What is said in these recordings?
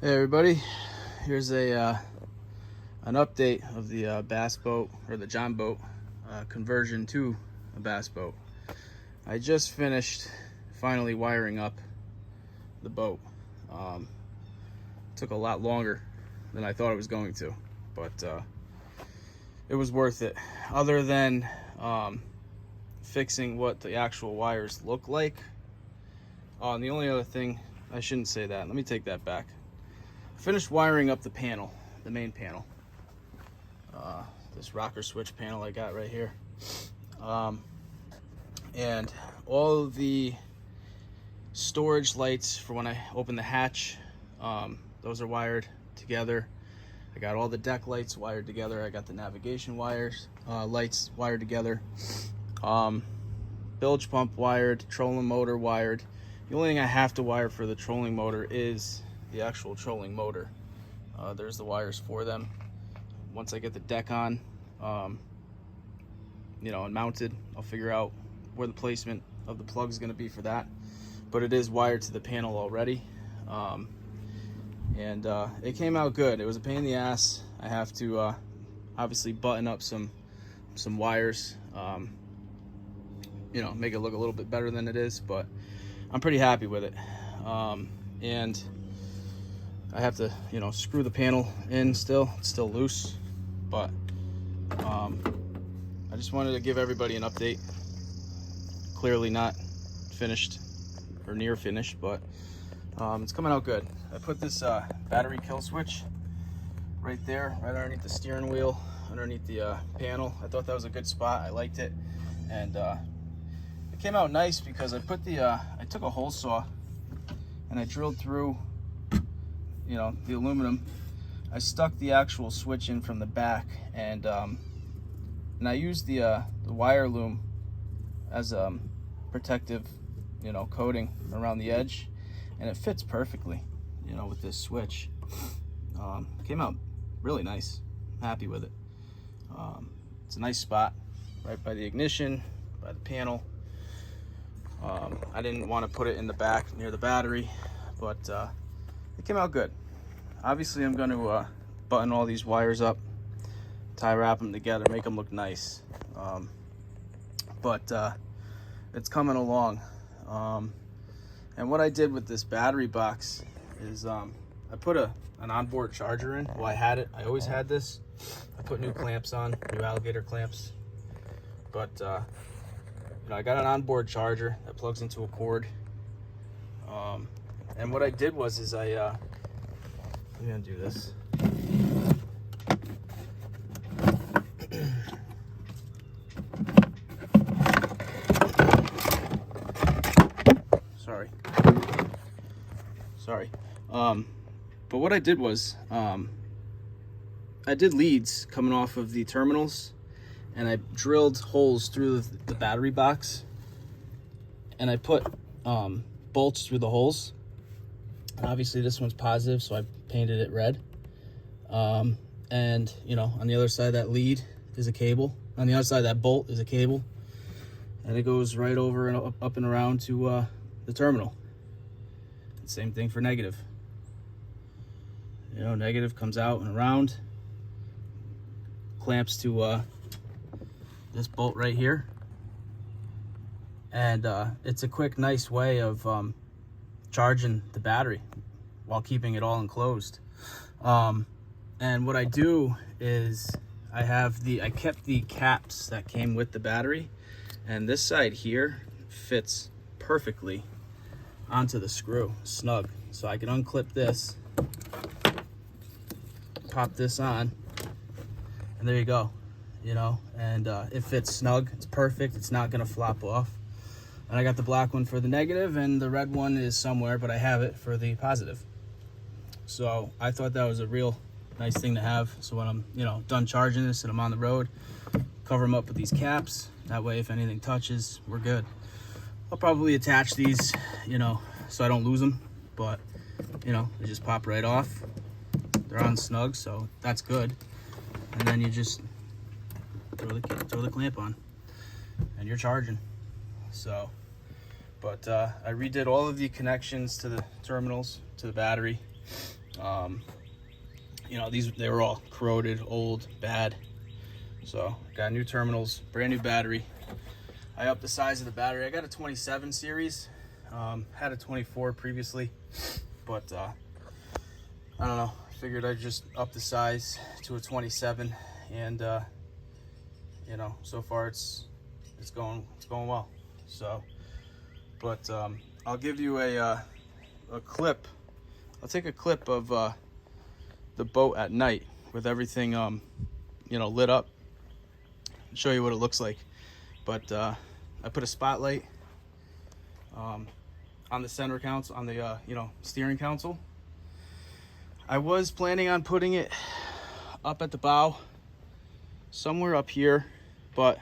Hey everybody, here's an update of the bass boat, or the John boat conversion to a bass boat. I just finished finally wiring up the boat. Took a lot longer than I thought it was going to, but it was worth it. Other than fixing what the actual wires look like. And the only other thing, I shouldn't say that, let me take that back. Finished wiring up the panel, the main panel, this rocker switch panel I got right here, and all of the storage lights for when I open the hatch, those are wired together. I got all the deck lights wired together. I got the navigation wires, lights wired together, bilge pump wired, trolling motor wired. The only thing I have to wire for the trolling motor is the actual trolling motor. There's the wires for them. Once I get the deck on, and mounted, I'll figure out where the placement of the plug is going to be for that. But it is wired to the panel already, and it came out good. It was a pain in the ass. I have to obviously button up some wires, make it look a little bit better than it is, but I'm pretty happy with it. And I have to, screw the panel in still. It's still loose, but I just wanted to give everybody an update. Clearly not finished or near finished, but it's coming out good. I put this battery kill switch right there, right underneath the steering wheel, underneath the panel. I thought that was a good spot. I liked it, and it came out nice because I put I took a hole saw and I drilled through the aluminum. I stuck the actual switch in from the back, and I used the wire loom as protective coating around the edge, and it fits perfectly with this switch. Came out really nice. I'm happy with it. It's a nice spot right by the ignition, by the panel. I didn't want to put it in the back near the battery, but it came out good. Obviously, I'm going to button all these wires up, tie wrap them together, make them look nice. But it's coming along. And what I did with this battery box is I put an onboard charger in. Well, I had it. I always had this. I put new clamps on, new alligator clamps. But I got an onboard charger that plugs into a cord. And what I did was I'm gonna do this. Sorry. But what I did was I did leads coming off of the terminals, and I drilled holes through the battery box, and I put bolts through the holes. And obviously this one's positive, so I painted it red. And on the other side of that lead is a cable. On the other side of that bolt is a cable, and it goes right over and up and around to the terminal. Same thing for negative. Negative comes out and around, clamps to this bolt right here, and it's a quick, nice way of charging the battery while keeping it all enclosed. And what I do is I kept the caps that came with the battery, and this side here fits perfectly onto the screw, snug. So I can unclip this, pop this on, and there you go. And it fits snug. It's perfect. It's not gonna flop off. And I got the black one for the negative, and the red one is somewhere, but I have it for the positive. So I thought that was a real nice thing to have. So when I'm done charging this and I'm on the road, cover them up with these caps. That way, if anything touches, we're good. I'll probably attach these, so I don't lose them, but they just pop right off. They're on snug, so that's good. And then you just throw the clamp on, and you're charging. So, but I redid all of the connections to the terminals, to the battery. You know, they were all corroded, old, bad. So got new terminals, brand new battery. I upped the size of the battery. I got a 27 series, had a 24 previously, but I don't know, figured I'd just up the size to a 27, and you know, so far it's going well. So, but I'll give you a clip. I'll take a clip of the boat at night with everything you know, lit up, show you what it looks like. But I put a spotlight on the center console, on the you know, steering console. I was planning on putting it up at the bow, somewhere up here, but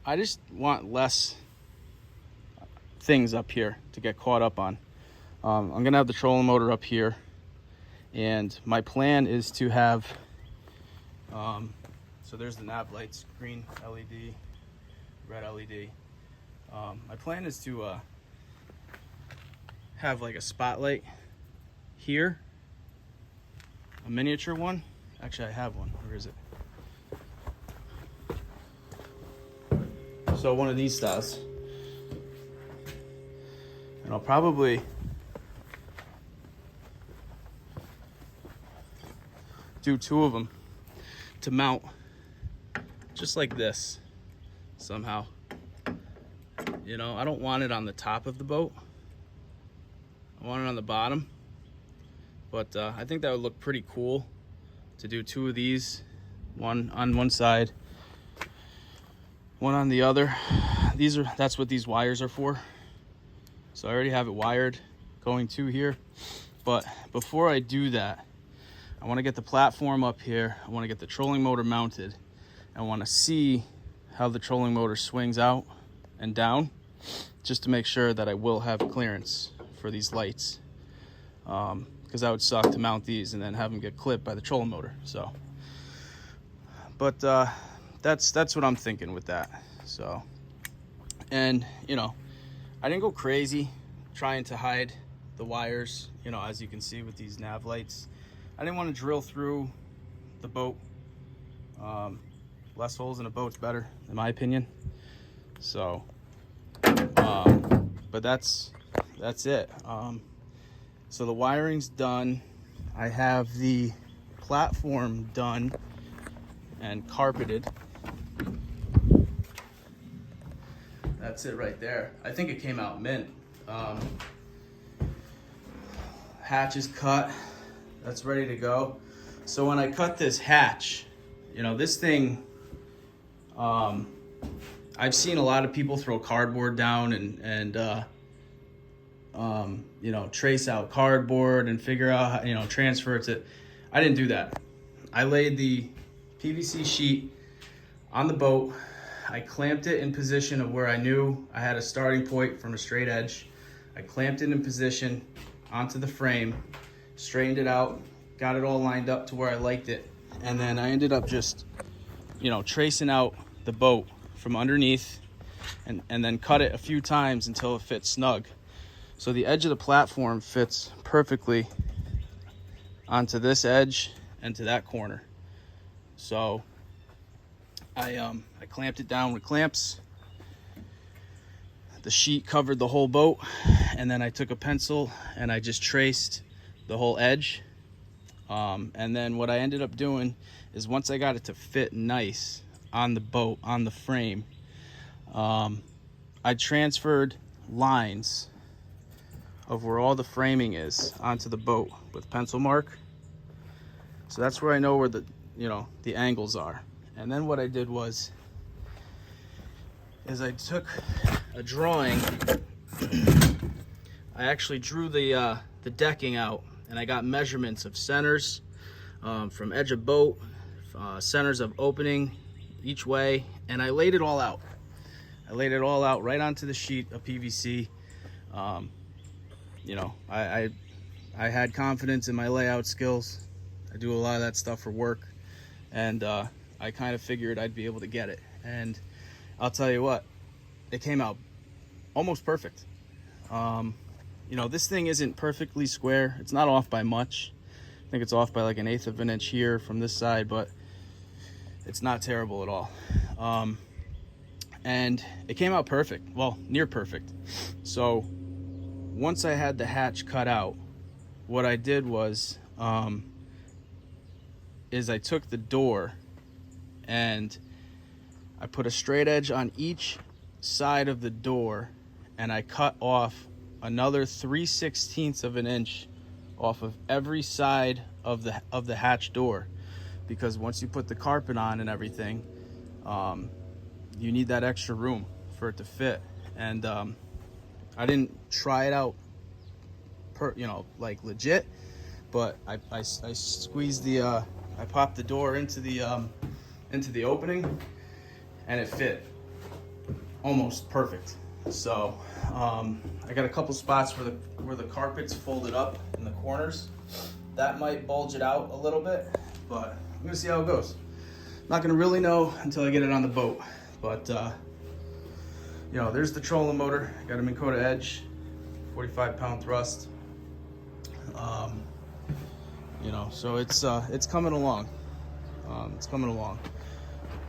I just want less things up here to get caught up on. I'm gonna have the trolling motor up here, and my plan is to have so there's the nav lights, green LED, red LED. My plan is to have like a spotlight here, a miniature one. Actually, I have one. Where is it? So one of these styles, and I'll probably do 2 of them to mount just like this somehow. You know, I don't want it on the top of the boat. I want it on the bottom. But I think that would look pretty cool to do 2 of these, one on one side, one on the other. That's what these wires are for. So I already have it wired going to here. But before I do that, I want to get the platform up here. I want to get the trolling motor mounted. I want to see how the trolling motor swings out and down, just to make sure that I will have clearance for these lights. Because that would suck to mount these and then have them get clipped by the trolling motor. So, but that's what I'm thinking with that. So, and you know, I didn't go crazy trying to hide the wires. You know, as you can see with these nav lights, I didn't want to drill through the boat. Less holes in a boat's better, in my opinion. So, but that's it. So the wiring's done. I have the platform done and carpeted. That's it right there. I think it came out mint. Hatch is cut. That's ready to go. So when I cut this hatch, you know, this thing, I've seen a lot of people throw cardboard down and you know, trace out cardboard and figure out how, you know, transfer it to. I didn't do that. I laid the PVC sheet on the boat. I clamped it in position of where I knew I had a starting point from a straight edge. I clamped it in position onto the frame, straightened it out, got it all lined up to where I liked it. And then I ended up just, you know, tracing out the boat from underneath and then cut it a few times until it fits snug. So the edge of the platform fits perfectly onto this edge and to that corner. So I clamped it down with clamps. The sheet covered the whole boat, and then I took a pencil and I just traced the whole edge. And then what I ended up doing is, once I got it to fit nice on the boat, on the frame, I transferred lines of where all the framing is onto the boat with pencil mark. So that's where I know where the, you know, the angles are. And then what I did was, I took a drawing. I actually drew the decking out, and I got measurements of centers from edge of boat, centers of opening each way, and I laid it all out. I laid it all out right onto the sheet of PVC. You know, I had confidence in my layout skills. I do a lot of that stuff for work, and I kind of figured I'd be able to get it. And I'll tell you what, it came out almost perfect. You You know, this thing isn't perfectly square. It's not off by much. I think it's off by like 1/8 of an inch here from this side, but it's not terrible at all. And it came out perfect. Well, near perfect. So once I had the hatch cut out, what I did was is I took the door and I put a straight edge on each side of the door, and I cut off another 3/16 of an inch off of every side of the hatch door, because once you put the carpet on and everything, you need that extra room for it to fit. And I didn't try it out like legit, but I squeezed I popped the door into the opening, and it fit almost perfect. So I got a couple spots where the carpet's folded up in the corners. That might bulge it out a little bit, but I'm gonna see how it goes. I'm not gonna really know until I get it on the boat. But you know, there's the trolling motor. Got a Minn Kota Edge, 45-pound thrust. You know, so it's coming along. It's coming along.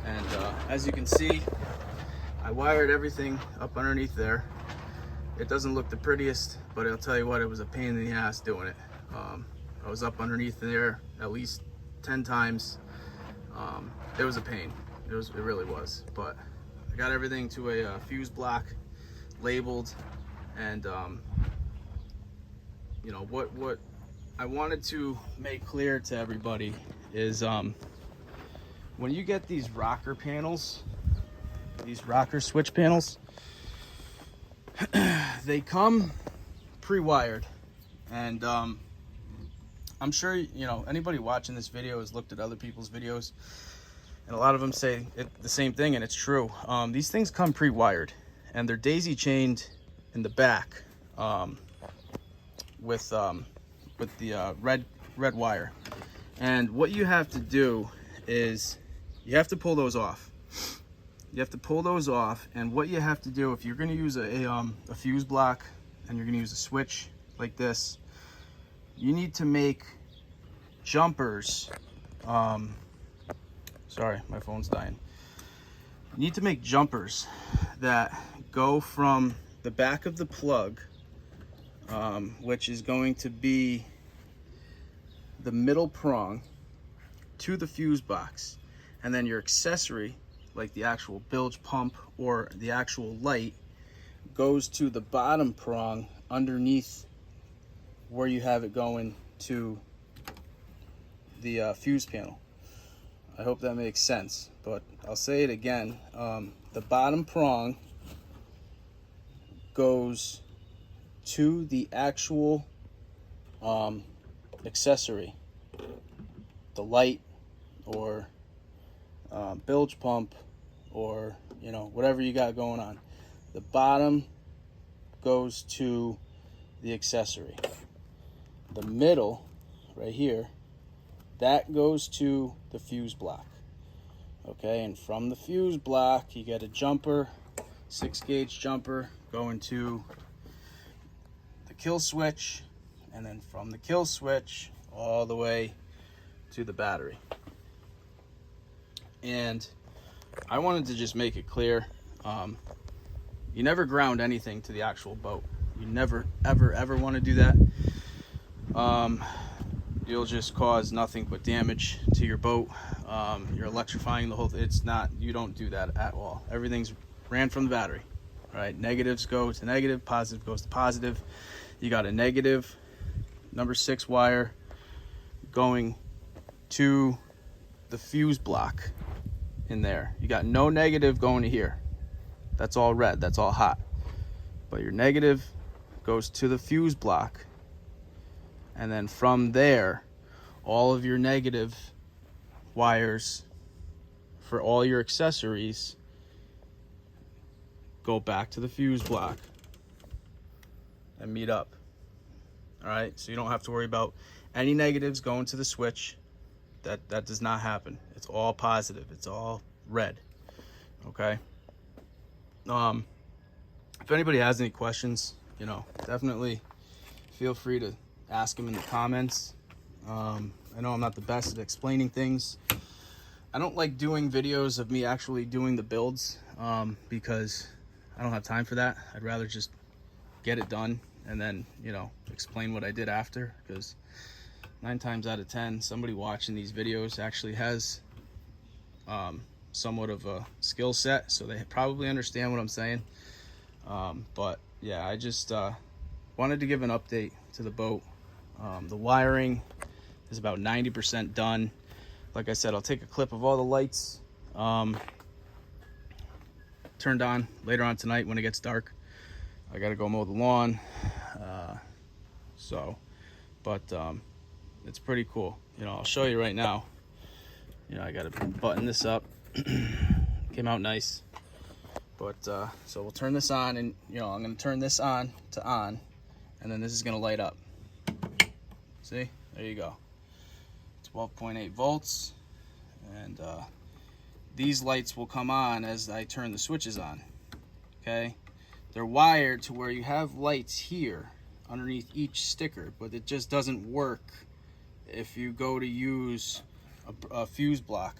And as you can see, I wired everything up underneath there. It doesn't look the prettiest, but I'll tell you what, it was a pain in the ass doing it. I was up underneath there at least 10 times. It was a pain. It really was. But I got everything to a fuse block, labeled, and you know what I wanted to make clear to everybody is when you get these rocker panels, these rocker switch panels, they come pre-wired. And I'm sure, you know, anybody watching this video has looked at other people's videos, and a lot of them say the same thing, and it's true. These things come pre-wired, and they're daisy chained in the back with the red wire. And what you have to do is you have to pull those off. You have to pull those off, and what you have to do, if you're going to use a fuse block and you're going to use a switch like this, you need to make jumpers. Sorry, my phone's dying. You need to make jumpers that go from the back of the plug, which is going to be the middle prong, to the fuse box, and then your accessory, like the actual bilge pump or the actual light, goes to the bottom prong underneath where you have it going to the fuse panel. I hope that makes sense, but I'll say it again. The bottom prong goes to the actual accessory, the light or bilge pump, or you know, whatever you got going on. The bottom goes to the accessory. The middle, right here, that goes to the fuse block. Okay, and from the fuse block, you get a jumper, 6-gauge jumper, going to the kill switch, and then from the kill switch all the way to the battery. And I wanted to just make it clear, you never ground anything to the actual boat. You never, ever want to do that. You'll just cause nothing but damage to your boat. You're electrifying the whole thing. It's not, you don't do that at all. Everything's ran from the battery, right? Negatives go to negative, positive goes to positive. You got a negative number 6 wire going to the fuse block in there. You got no negative going to here. That's all red, that's all hot. But your negative goes to the fuse block, and then from there, all of your negative wires for all your accessories go back to the fuse block and meet up. All right, so you don't have to worry about any negatives going to the switch. That does not happen. It's all positive. It's all red. Okay. If anybody has any questions, you know, definitely feel free to ask them in the comments. I know I'm not the best at explaining things. I don't like doing videos of me actually doing the builds because I don't have time for that. I'd rather just get it done and then, you know, explain what I did after, because 9 times out of 10, somebody watching these videos actually has somewhat of a skill set, so they probably understand what I'm saying. But yeah, I just wanted to give an update to the boat. The wiring is about 90% done. Like I said, I'll take a clip of all the lights turned on later on tonight when it gets dark. I gotta go mow the lawn, but it's pretty cool. You know, I'll show you right now. You know, I gotta button this up. Came out nice. But so we'll turn this on, and you know, I'm gonna turn this on to on, and then this is gonna light up. See, there you go. 12.8 volts, and these lights will come on as I turn the switches on. Okay, they're wired to where you have lights here underneath each sticker, but it just doesn't work if you go to use a fuse block.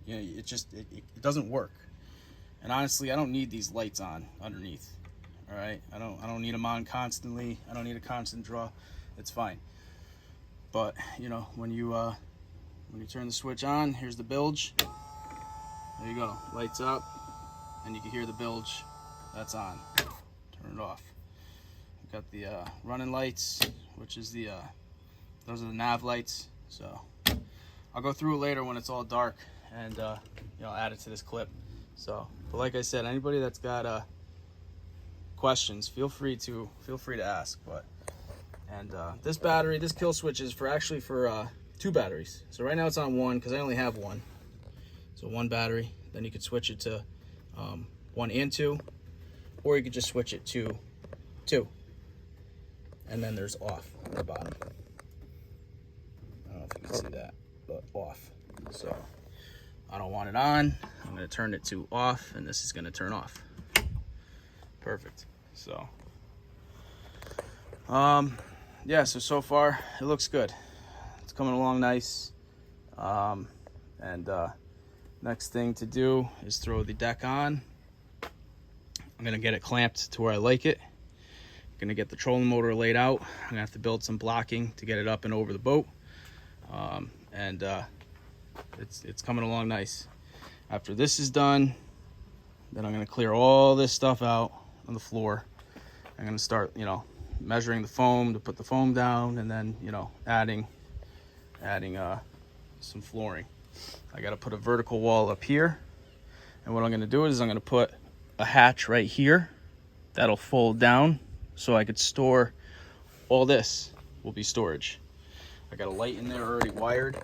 You know, it doesn't work. And honestly, I don't need these lights on underneath. All right, I don't need them on constantly. I don't need a constant draw. It's fine. But you know, when you turn the switch on, here's the bilge. There you go, lights up, and you can hear the bilge. That's on. Turn it off. We've got the running lights, which is those are the nav lights. So I'll go through it later when it's all dark, and you know, add it to this clip. So, but like I said, anybody that's got questions, feel free to ask. But this battery, this kill switch is for 2 batteries. So right now it's on 1 because I only have 1. So 1 battery. Then you could switch it to 1 and 2, or you could just switch it to 2. And then there's off at the bottom. I don't know if you can see that, but off. So I don't want it on. I'm going to turn it to off, and this is going to turn off. Perfect. So yeah, so far it looks good. It's coming along nice. Next thing to do is throw the deck on. I'm gonna get it clamped to where I like it. Gonna get the trolling motor laid out. I'm gonna have to build some blocking to get it up and over the boat. It's coming along nice. After this is done, then I'm gonna clear all this stuff out on the floor. I'm gonna start, you know, measuring the foam to put the foam down, and then, you know, adding some flooring. I got to put a vertical wall up here, and what I'm going to do is I'm going to put a hatch right here that'll fold down so I could store all this. Will be storage. I got a light in there already wired,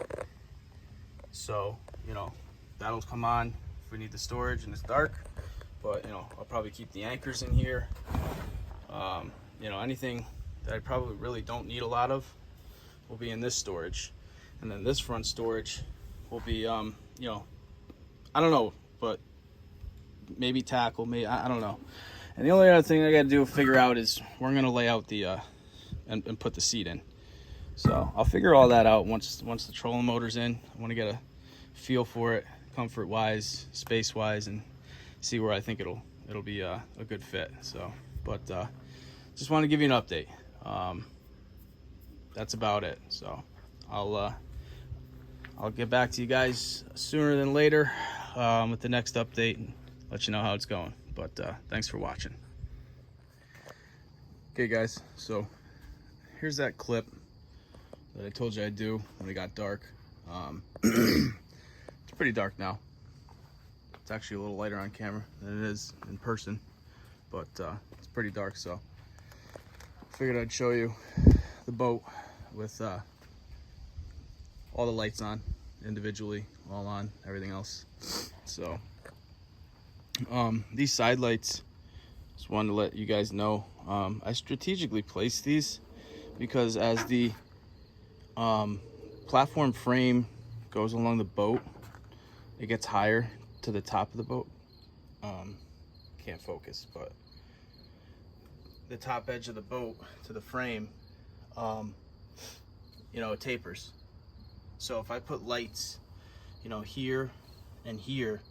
so you know, that'll come on if we need the storage and it's dark. But you know, I'll probably keep the anchors in here. You know, anything that I probably really don't need a lot of will be in this storage, and then this front storage will be you know, I don't know, but maybe tackle, maybe, I don't know. And the only other thing I got to figure out is where I'm going to lay out the and put the seat in. So I'll figure all that out once the trolling motor's in. I want to get a feel for it, comfort wise, space wise, and see where I think it'll be a good fit. So, but just want to give you an update. That's about it. So I'll get back to you guys sooner than later with the next update and let you know how it's going. But thanks for watching. Okay guys, so here's that clip that I told you I'd do when it got dark. It's pretty dark now. It's actually a little lighter on camera than it is in person, but it's pretty dark, so I figured I'd show you the boat with all the lights on individually, all on, everything else. So these side lights, just wanted to let you guys know, I strategically placed these because as the platform frame goes along the boat, it gets higher to the top of the boat. Can't focus, but the top edge of the boat to the frame you know, it tapers. So if I put lights, you know, here and here,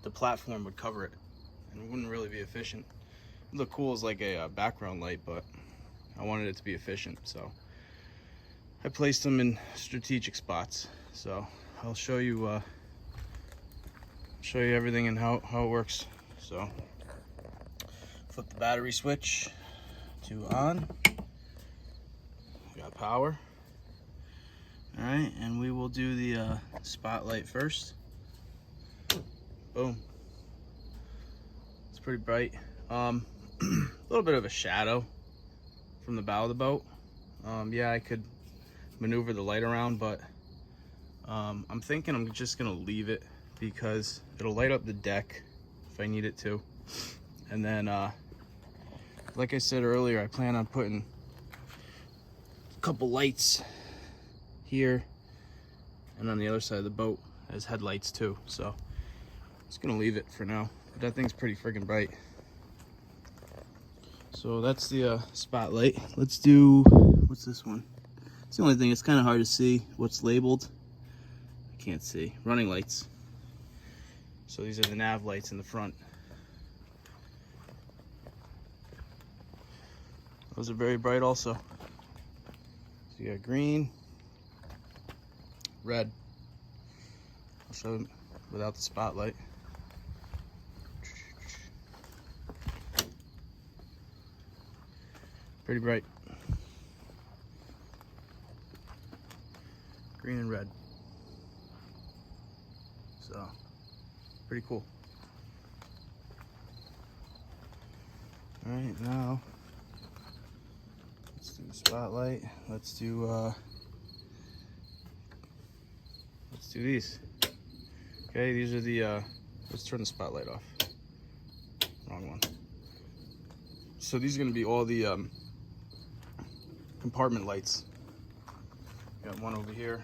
the platform would cover it and it wouldn't really be efficient. It would look cool as like a background light, but I wanted it to be efficient, so I placed them in strategic spots. So I'll show you everything and how it works. So flip the battery switch to on. We got power. All right, and we will do the spotlight first. Boom. It's pretty bright. A little bit of a shadow from the bow of the boat. Yeah, I could maneuver the light around, but I'm thinking I'm just gonna leave it because it'll light up the deck if I need it to. And then, like I said earlier, I plan on putting a couple lights here and on the other side of the boat as headlights too. So I'm just gonna leave it for now. But that thing's pretty freaking bright. So that's the spotlight. Let's do, what's this one? It's the only thing, it's kind of hard to see what's labeled. I can't see. Running lights. So these are the nav lights in the front. Those are very bright also. So you got green, red. I'll show them without the spotlight. Pretty bright. Green and red. So, pretty cool. All right, now let's do the spotlight. Let's do these. Okay, these are the let's turn the spotlight off. Wrong one. So these are going to be all the compartment lights. Got one over here,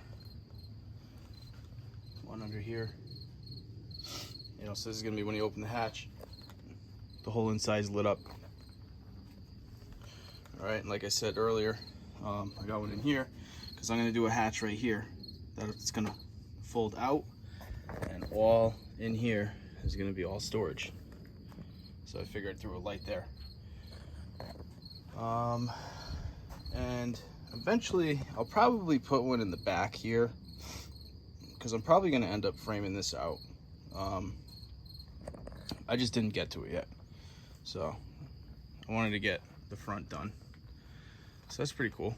one under here. You know, so this is gonna be when you open the hatch, the whole inside's lit up. All right, and like I said earlier, I got one in here because I'm gonna do a hatch right here that it's gonna fold out, and all in here is gonna be all storage. So I figured I threw a light there. And eventually I'll probably put one in the back here because I'm probably going to end up framing this out. I just didn't get to it yet, so I wanted to get the front done. So that's pretty cool.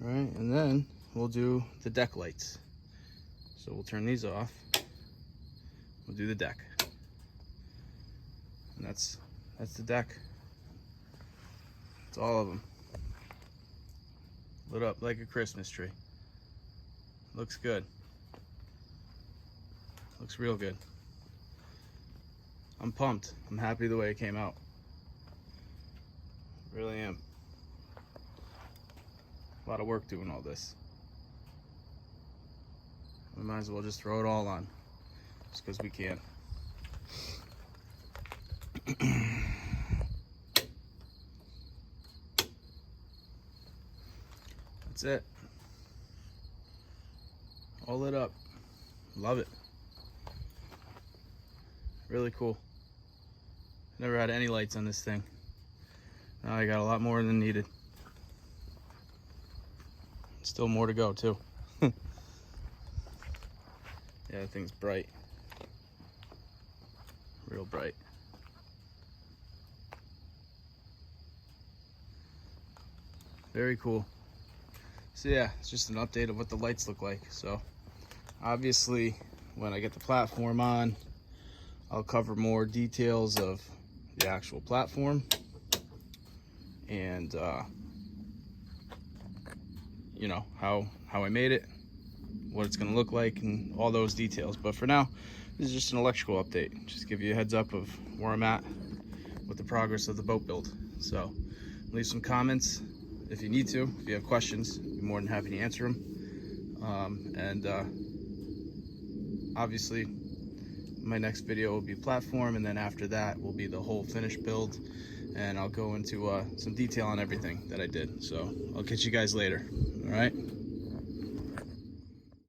All right, and then we'll do the deck lights. So we'll turn these off. We'll do the deck, and that's the deck. It's all of them. Lit up like a Christmas tree. Looks good. Looks real good. I'm pumped. I'm happy the way it came out. Really am. A lot of work doing all this. We might as well just throw it all on, just because we can. That's it. All lit up. Love it. Really cool. Never had any lights on this thing. Now I got a lot more than needed. Still more to go too. Yeah, that thing's bright. Real bright. Very cool. So yeah, it's just an update of what the lights look like. So obviously when I get the platform on, I'll cover more details of the actual platform and you know, how I made it, what it's gonna look like, and all those details. But for now, this is just an electrical update. Just give you a heads up of where I'm at with the progress of the boat build. So leave some comments if you need to. If you have questions, I'd be more than happy to answer them. Obviously my next video will be platform, and then after that will be the whole finished build and I'll go into some detail on everything that I did. So I'll catch you guys later. All right.